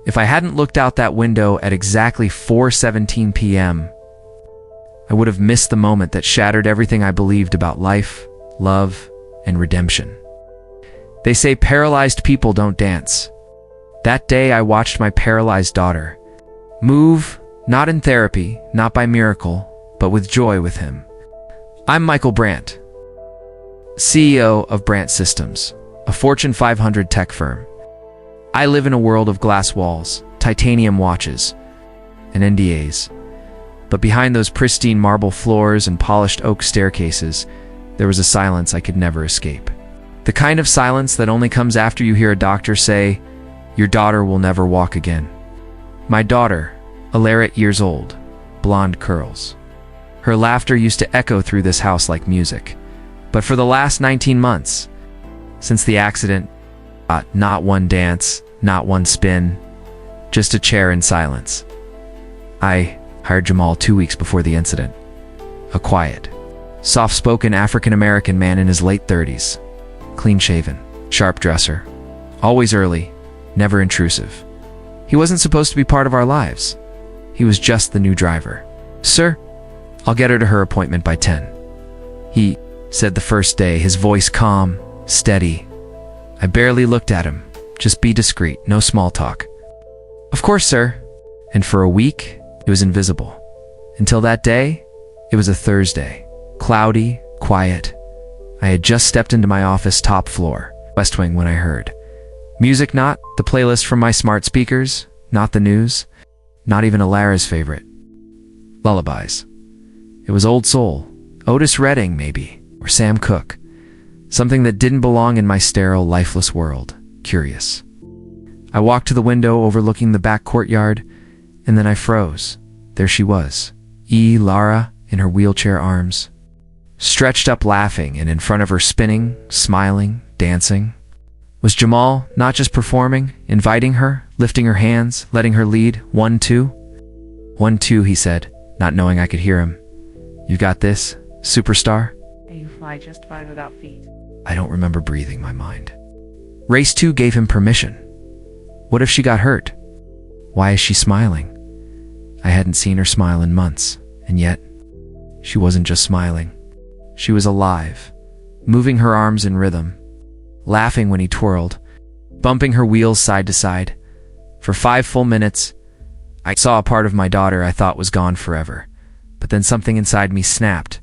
If I hadn't looked out that window at exactly 4:17 p.m., I would have missed the moment that shattered everything I believed about life, love, and redemption. They say paralyzed people don't dance. That day I watched my paralyzed daughter move, not in therapy, not by miracle, but with joy with him. I'm Michael Brandt, CEO of Brandt Systems, a Fortune 500 tech firm. I live in a world of glass walls, titanium watches, and NDAs. But behind those pristine marble floors and polished oak staircases, there was a silence I could never escape. The kind of silence that only comes after you hear a doctor say, "Your daughter will never walk again." My daughter, 11 years old, blonde curls. Her laughter used to echo through this house like music. But for the last 19 months, since the accident, not one dance, not one spin, just a chair in silence. I hired Jamal 2 weeks before the incident. A quiet, soft-spoken African-American man in his late 30s. Clean-shaven, sharp dresser, always early, never intrusive. He wasn't supposed to be part of our lives. He was just the new driver. "Sir, I'll get her to her appointment by 10. He said the first day, his voice calm, steady. I barely looked at him. "Just be discreet, no small talk." "Of course, sir." And for a week, it was invisible. Until that day, it was a Thursday. Cloudy, quiet. I had just stepped into my office top floor, West Wing, when I heard music, not the playlist from my smart speakers, not the news, not even Alara's favorite. Lullabies. It was old soul, Otis Redding maybe, or Sam Cooke. Something that didn't belong in my sterile, lifeless world. Curious. I walked to the window overlooking the back courtyard, and then I froze. There she was, Lara, in her wheelchair arms, stretched up laughing, and in front of her spinning, smiling, dancing. Was Jamal not just performing, inviting her, lifting her hands, letting her lead? 1, 2? 1, 2, he said, not knowing I could hear him. "You got this, superstar?" You fly just fine without feet. I don't remember breathing, my mind. Race 2 gave him permission. What if she got hurt? Why is she smiling? I hadn't seen her smile in months, and yet, she wasn't just smiling. She was alive, moving her arms in rhythm, laughing when he twirled, bumping her wheels side to side. For 5 full minutes, I saw a part of my daughter I thought was gone forever. But then something inside me snapped.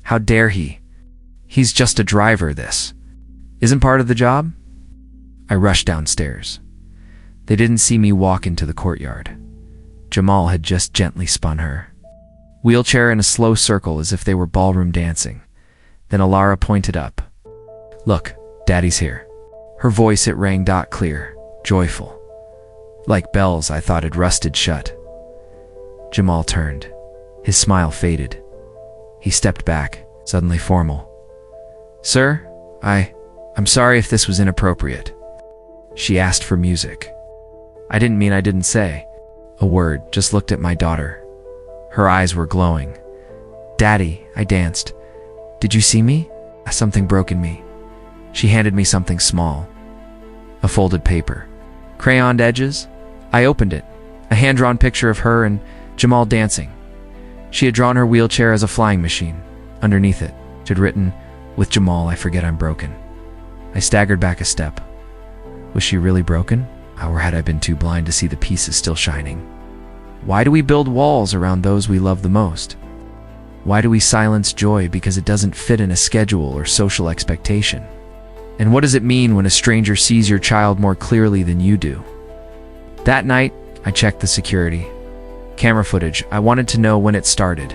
How dare he? He's just a driver, this isn't part of the job? I rushed downstairs. They didn't see me walk into the courtyard. Jamal had just gently spun her, wheelchair in a slow circle as if they were ballroom dancing. Then Alara pointed up. "Look, Daddy's here." Her voice, it rang clear, joyful. Like bells I thought had rusted shut. Jamal turned. His smile faded. He stepped back, suddenly formal. "Sir, I'm sorry if this was inappropriate." She asked for music. I didn't mean I didn't say a word, just looked at my daughter. Her eyes were glowing. "Daddy," I danced. "Did you see me?" Something broke in me. She handed me something small. A folded paper. Crayoned edges. I opened it. A hand-drawn picture of her and Jamal dancing. She had drawn her wheelchair as a flying machine. Underneath it, she had written, "With Jamal, I forget I'm broken." I staggered back a step. Was she really broken? Or had I been too blind to see the pieces still shining? Why do we build walls around those we love the most? Why do we silence joy because it doesn't fit in a schedule or social expectation? And what does it mean when a stranger sees your child more clearly than you do? That night, I checked the security. Camera footage. I wanted to know when it started.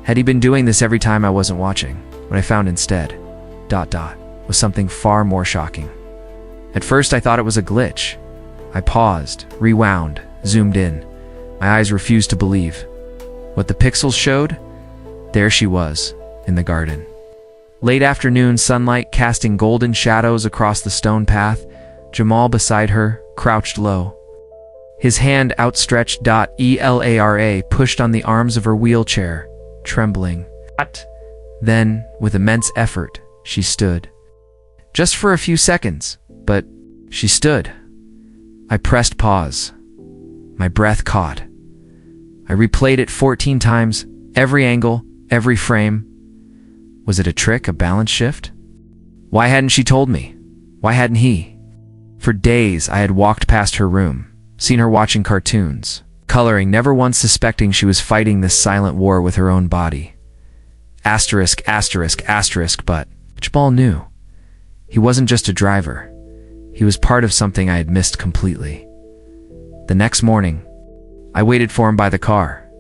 Had he been doing this every time I wasn't watching? What I found instead, was something far more shocking. At first I thought it was a glitch. I paused, rewound, zoomed in. My eyes refused to believe. What the pixels showed? There she was, in the garden. Late afternoon sunlight casting golden shadows across the stone path, Jamal beside her, crouched low. His hand outstretched. Elara pushed on the arms of her wheelchair, trembling. Then, with immense effort, she stood. Just for a few seconds, but she stood. I pressed pause. My breath caught. I replayed it 14 times, every angle, every frame. Was it a trick, a balance shift? Why hadn't she told me? Why hadn't he? For days, I had walked past her room, seen her watching cartoons, coloring, never once suspecting she was fighting this silent war with her own body. Asterisk, asterisk, asterisk, but Jamal knew. He wasn't just a driver. He was part of something I had missed completely. The next morning, I waited for him by the car.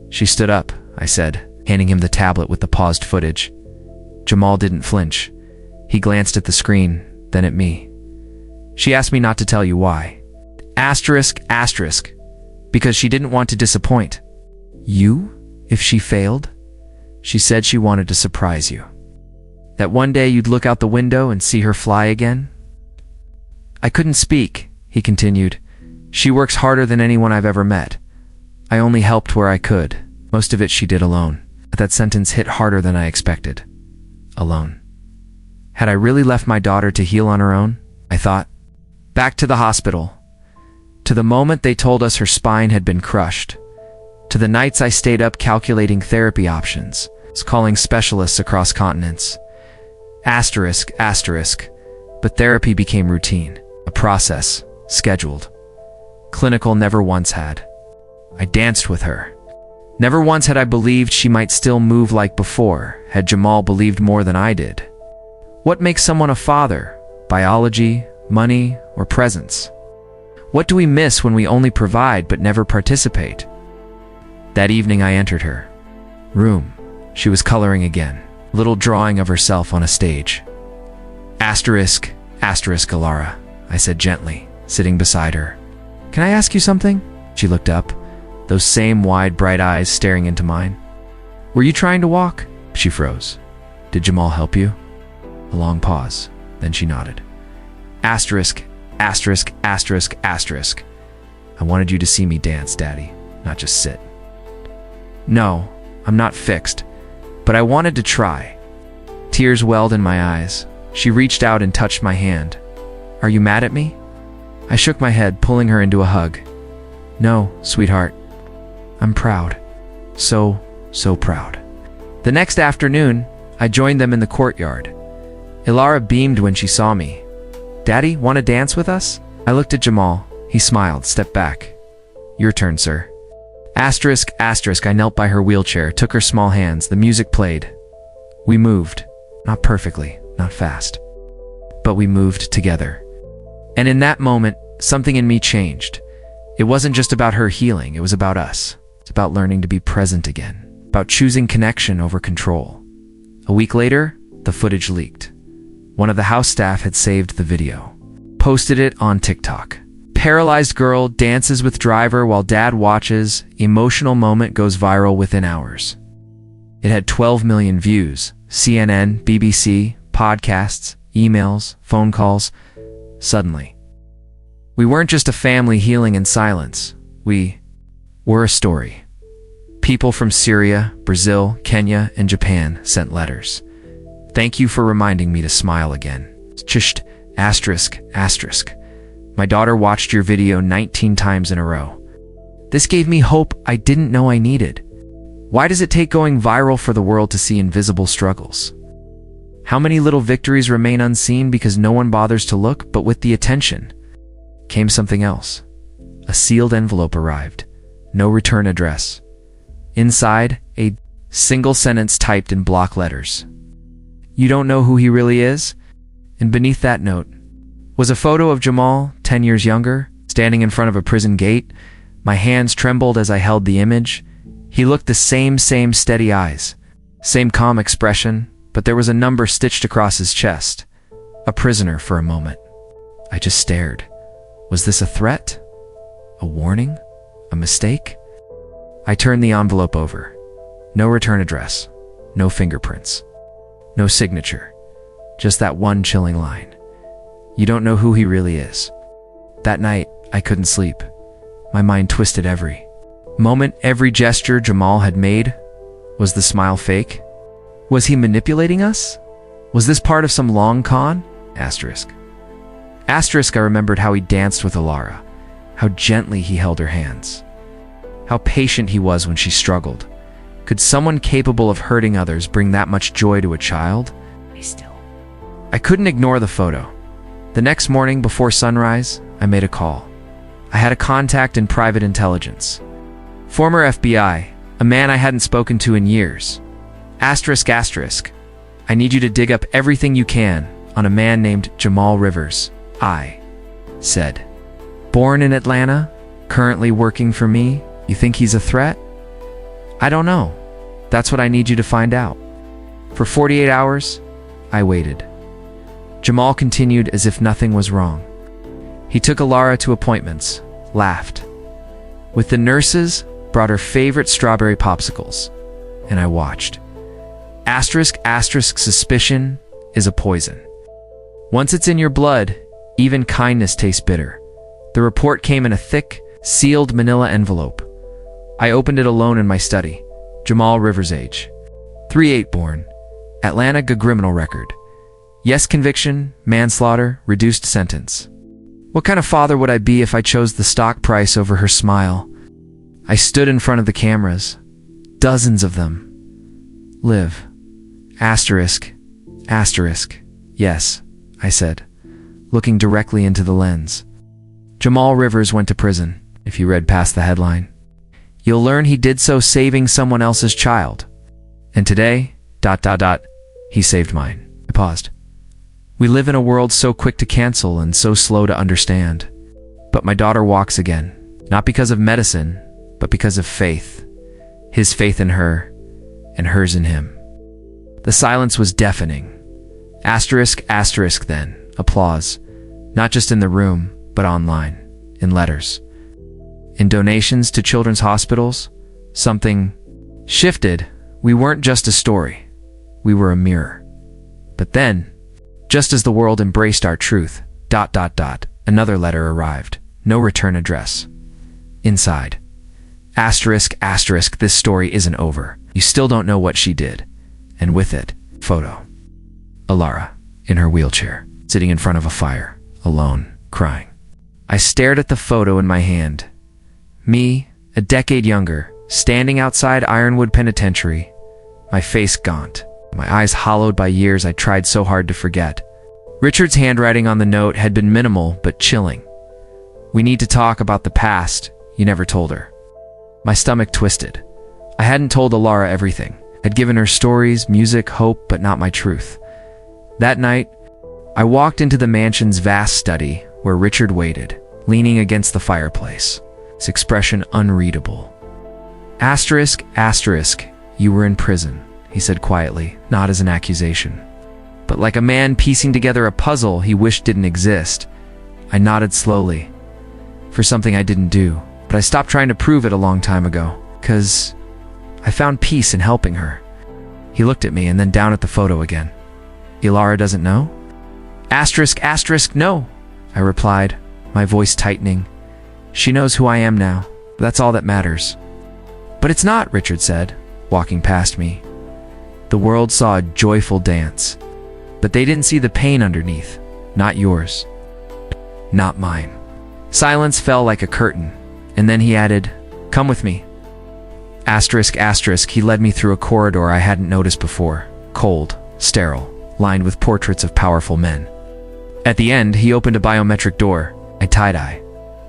She stood up, I said, handing him the tablet with the paused footage. Jamal didn't flinch. He glanced at the screen, then at me. She asked me not to tell you why. Asterisk, asterisk, because she didn't want to disappoint. You, if she failed? She said she wanted to surprise you. That one day you'd look out the window and see her fly again? I couldn't speak, he continued. She works harder than anyone I've ever met. I only helped where I could. Most of it she did alone. But that sentence hit harder than I expected. Alone. Had I really left my daughter to heal on her own? I thought. Back to the hospital. To the moment they told us her spine had been crushed. To the nights I stayed up calculating therapy options, calling specialists across continents. Asterisk, asterisk. But therapy became routine. A process. Scheduled. Clinical never once had. I danced with her. Never once had I believed she might still move like before, had Jamal believed more than I did. What makes someone a father? Biology, money, or presence? What do we miss when we only provide but never participate? That evening I entered her room. She was coloring again, a little drawing of herself on a stage. Asterisk, asterisk, Alara, I said gently, sitting beside her. Can I ask you something? She looked up, those same wide, bright eyes staring into mine. Were you trying to walk? She froze. Did Jamal help you? A long pause, then she nodded. Asterisk, asterisk, asterisk, asterisk. I wanted you to see me dance, Daddy, not just sit. No, I'm not fixed, but I wanted to try. Tears welled in my eyes. She reached out and touched my hand. Are you mad at me? I shook my head, pulling her into a hug. No, sweetheart. I'm proud. So proud. The next afternoon, I joined them in the courtyard. Ilara beamed when she saw me. Daddy, want to dance with us? I looked at Jamal. He smiled, stepped back. Your turn, sir. Asterisk, asterisk, I knelt by her wheelchair, took her small hands, the music played. We moved. Not perfectly, not fast. But we moved together. And in that moment, something in me changed. It wasn't just about her healing, it was about us. It's about learning to be present again, about choosing connection over control. A week later, the footage leaked. One of the house staff had saved the video, posted it on TikTok. Paralyzed girl dances with driver while dad watches, emotional moment goes viral within hours. It had 12 million views, CNN, BBC, podcasts, emails, phone calls. Suddenly, we weren't just a family healing in silence. We were a story. People from Syria, Brazil, Kenya, and Japan sent letters. Thank you for reminding me to smile again. Chisht, asterisk, asterisk. My daughter watched your video 19 times in a row. This gave me hope I didn't know I needed. Why does it take going viral for the world to see invisible struggles? How many little victories remain unseen because no one bothers to look, but with the attention came something else. A sealed envelope arrived. No return address. Inside, a single sentence typed in block letters. You don't know who he really is? And beneath that note was a photo of Jamal, 10 years younger, standing in front of a prison gate. My hands trembled as I held the image. He looked the same steady eyes, same calm expression, but there was a number stitched across his chest. A prisoner for a moment. I just stared. Was this a threat? A warning? A mistake? I turned the envelope over. No return address. No fingerprints. No signature. Just that one chilling line. You don't know who he really is. That night, I couldn't sleep. My mind twisted every moment, every gesture Jamal had made. Was the smile fake? Was he manipulating us? Was this part of some long con? Asterisk. Asterisk, I remembered how he danced with Alara, how gently he held her hands, how patient he was when she struggled. Could someone capable of hurting others bring that much joy to a child? Be still. I couldn't ignore the photo. The next morning before sunrise, I made a call. I had a contact in private intelligence. Former FBI, a man I hadn't spoken to in years. Asterisk, asterisk. I need you to dig up everything you can on a man named Jamal Rivers. I said. Born in Atlanta, currently working for me. You think he's a threat? I don't know. That's what I need you to find out. For 48 hours, I waited. Jamal continued as if nothing was wrong. He took Alara to appointments, laughed. With the nurses, brought her favorite strawberry popsicles, and I watched. Asterisk, asterisk, suspicion is a poison. Once it's in your blood, even kindness tastes bitter. The report came in a thick, sealed manila envelope. I opened it alone in my study. Jamal Rivers' age. 3/8 born. Atlanta criminal record. Yes conviction, manslaughter, reduced sentence. What kind of father would I be if I chose the stock price over her smile? I stood in front of the cameras. Dozens of them. Live. Asterisk. Asterisk. Yes, I said, looking directly into the lens. Jamal Rivers went to prison, if you read past the headline. You'll learn he did so saving someone else's child. And today, ... he saved mine. I paused. We live in a world so quick to cancel and so slow to understand. But my daughter walks again, not because of medicine, but because of faith. His faith in her, and hers in him. The silence was deafening. Asterisk, asterisk then, applause, not just in the room, but online, in letters. In donations to children's hospitals, something shifted. We weren't just a story. We were a mirror. But then, just as the world embraced our truth, ... another letter arrived. No return address. Inside. Asterisk, asterisk, this story isn't over. You still don't know what she did. And with it, photo. Alara, in her wheelchair, sitting in front of a fire, alone, crying. I stared at the photo in my hand. Me, a decade younger, standing outside Ironwood Penitentiary, my face gaunt, my eyes hollowed by years I tried so hard to forget. Richard's handwriting on the note had been minimal but chilling. We need to talk about the past you never told her. My stomach twisted. I hadn't told Alara everything. I'd given her stories, music, hope, but not my truth. That night, I walked into the mansion's vast study where Richard waited, leaning against the fireplace, his expression unreadable. Asterisk, asterisk, you were in prison, he said quietly, not as an accusation. But like a man piecing together a puzzle he wished didn't exist, I nodded slowly. For something I didn't do, but I stopped trying to prove it a long time ago, 'cause I found peace in helping her. He looked at me and then down at the photo again. Alara doesn't know? Asterisk, asterisk, no, I replied, my voice tightening. She knows who I am now. That's all that matters. But it's not, Richard said, walking past me. The world saw a joyful dance, but they didn't see the pain underneath. Not yours. Not mine. Silence fell like a curtain, and then he added, come with me. Asterisk, asterisk, he led me through a corridor I hadn't noticed before, cold, sterile, lined with portraits of powerful men. At the end, he opened a biometric door. I tie-dye.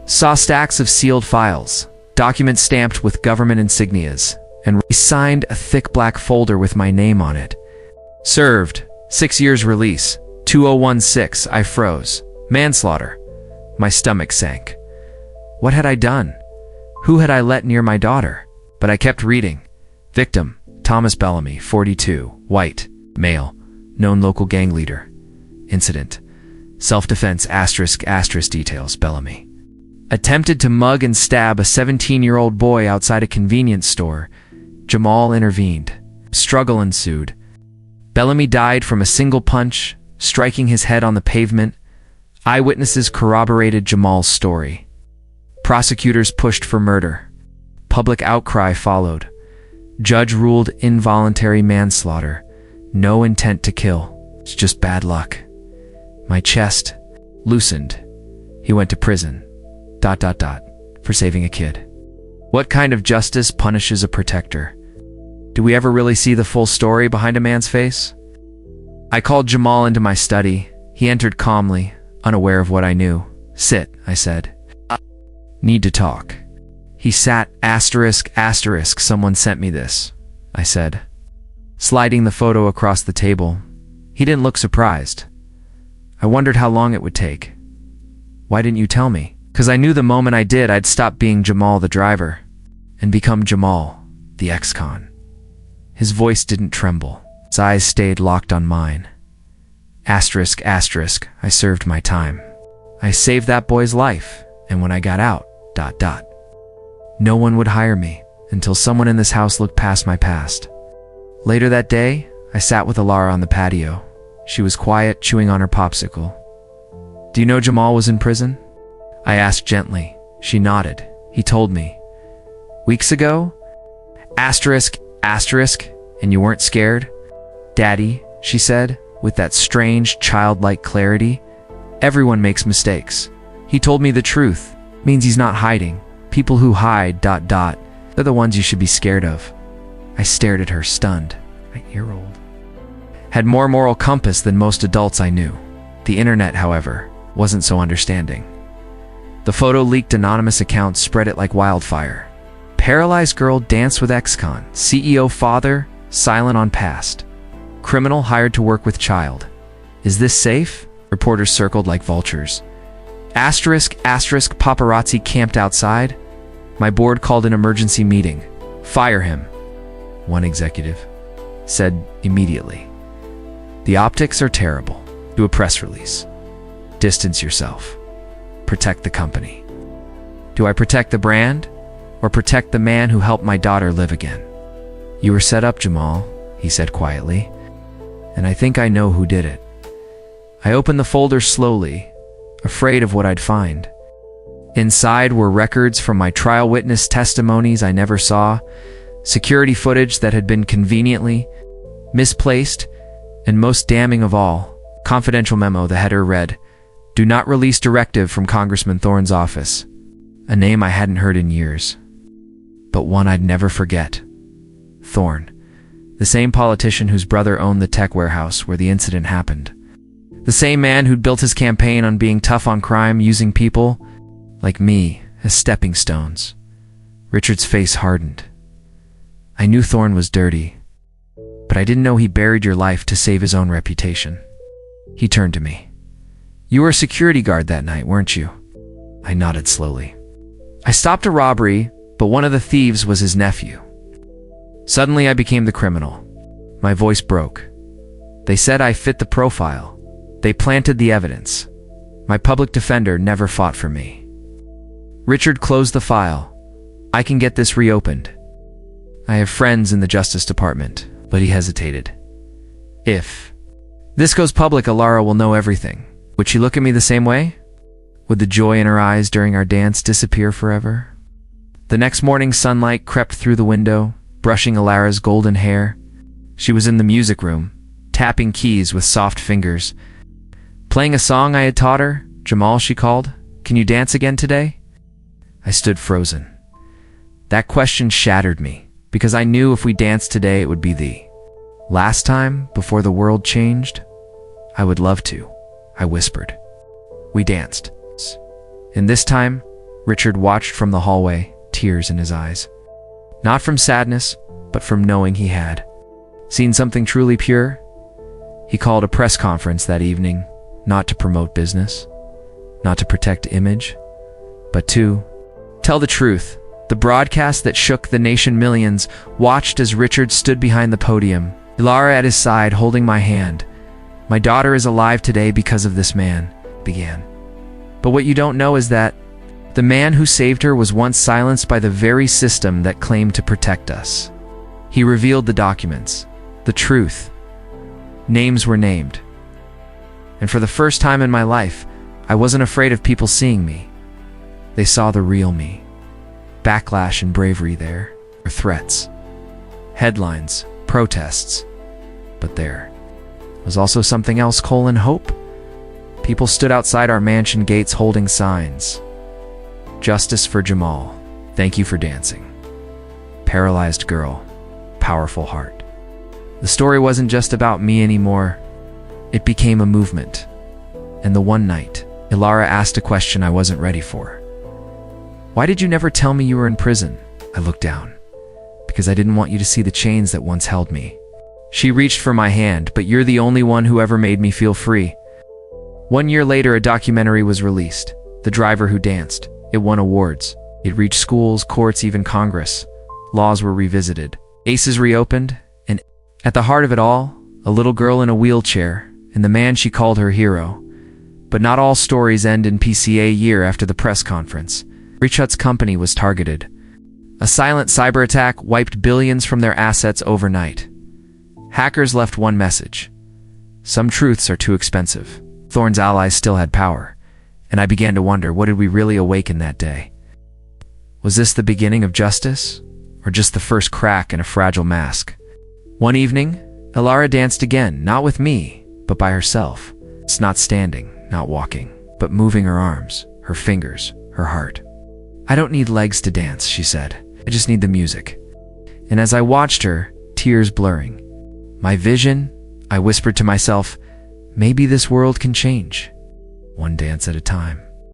Saw stacks of sealed files, documents stamped with government insignias, and he signed a thick black folder with my name on it. Served, 6 years release, 2016, I froze. Manslaughter. My stomach sank. What had I done? Who had I let near my daughter? But I kept reading. Victim, Thomas Bellamy, 42, white, male, known local gang leader. Incident, self-defense, asterisk, asterisk, details, Bellamy. Attempted to mug and stab a 17-year-old boy outside a convenience store. Jamal intervened. Struggle ensued. Bellamy died from a single punch, striking his head on the pavement. Eyewitnesses corroborated Jamal's story. Prosecutors pushed for murder. Public outcry followed. Judge ruled involuntary manslaughter. No intent to kill. It's just bad luck. My chest loosened. He went to prison. For saving a kid. What kind of justice punishes a protector? Do we ever really see the full story behind a man's face? I called Jamal into my study. He entered calmly, unaware of what I knew. Sit, I said. Need to talk. He sat, ***, someone sent me this, I said, sliding the photo across the table. He didn't look surprised. I wondered how long it would take. Why didn't you tell me? Because I knew the moment I did, I'd stop being Jamal the driver and become Jamal, the ex-con. His voice didn't tremble. His eyes stayed locked on mine. ***, I served my time. I saved that boy's life, and when I got out, .. No one would hire me until someone in this house looked past my past. Later that day, I sat with Alara on the patio. She was quiet, chewing on her popsicle. Do you know Jamal was in prison? I asked gently. She nodded. He told me. Weeks ago? ***, and you weren't scared? Daddy, she said, with that strange, childlike clarity. Everyone makes mistakes. He told me the truth. Means he's not hiding. People who hide, .. They're the ones you should be scared of. I stared at her, stunned. 8-year-old. Had more moral compass than most adults I knew. The internet, however, wasn't so understanding. The photo leaked, anonymous accounts spread it like wildfire. Paralyzed girl danced with ex-con. CEO father, silent on past. Criminal hired to work with child. Is this safe? Reporters circled like vultures. ***, paparazzi camped outside. My board called an emergency meeting. Fire him, one executive said immediately. The optics are terrible. Do a press release. Distance yourself. Protect the company. Do I protect the brand or protect the man who helped my daughter live again? You were set up, Jamal, he said quietly, and I think I know who did it. I opened the folder slowly, afraid of what I'd find. Inside were records from my trial witness testimonies I never saw, security footage that had been conveniently misplaced, and most damning of all, confidential memo. The header read, "Do not release directive from Congressman Thorne's office." A name I hadn't heard in years, but one I'd never forget. Thorne, the same politician whose brother owned the tech warehouse where the incident happened. The same man who'd built his campaign on being tough on crime, using people like me as stepping stones. Richard's face hardened. I knew Thorne was dirty, but I didn't know he buried your life to save his own reputation. He turned to me. You were a security guard that night, weren't you? I nodded slowly. I stopped a robbery, but one of the thieves was his nephew. Suddenly I became the criminal. My voice broke. They said I fit the profile. They planted the evidence. My public defender never fought for me. Richard closed the file. I can get this reopened. I have friends in the Justice Department, but he hesitated. If this goes public, Alara will know everything. Would she look at me the same way? Would the joy in her eyes during our dance disappear forever? The next morning, sunlight crept through the window, brushing Alara's golden hair. She was in the music room, tapping keys with soft fingers. Playing a song I had taught her. Jamal, she called. Can you dance again today? I stood frozen. That question shattered me, because I knew if we danced today, it would be the last time before the world changed. I would love to, I whispered. We danced. And this time, Richard watched from the hallway, tears in his eyes. Not from sadness, but from knowing he had seen something truly pure. He called a press conference that evening, not to promote business, not to protect image, but to tell the truth. The broadcast that shook the nation, millions watched as Richard stood behind the podium, Alara at his side holding my hand. My daughter is alive today because of this man, began. But what you don't know is that the man who saved her was once silenced by the very system that claimed to protect us. He revealed the documents, the truth. Names were named. And for the first time in my life, I wasn't afraid of people seeing me. They saw the real me. Backlash and bravery there, or threats, headlines, protests. But there was also something else, hope. People stood outside our mansion gates holding signs. Justice for Jamal. Thank you for dancing. Paralyzed girl. Powerful heart. The story wasn't just about me anymore. It became a movement. And the one night, Ilara asked a question I wasn't ready for. Why did you never tell me you were in prison? I looked down. Because I didn't want you to see the chains that once held me. She reached for my hand, but you're the only one who ever made me feel free. 1 year later, a documentary was released. The Driver Who Danced. It won awards. It reached schools, courts, even Congress. Laws were revisited. ACEs reopened, and at the heart of it all, a little girl in a wheelchair, and the man she called her hero. But not all stories end in PCA. Year after the press conference, Richard's company was targeted. A silent cyber attack wiped billions from their assets overnight. Hackers left one message. Some truths are too expensive. Thorne's allies still had power, and I began to wonder, what did we really awaken that day? Was this the beginning of justice, or just the first crack in a fragile mask? One evening, Ilara danced again, not with me, but by herself. It's not standing, not walking, but moving her arms, her fingers, her heart. I don't need legs to dance, she said. I just need the music. And as I watched her, tears blurring, my vision, I whispered to myself, maybe this world can change, one dance at a time.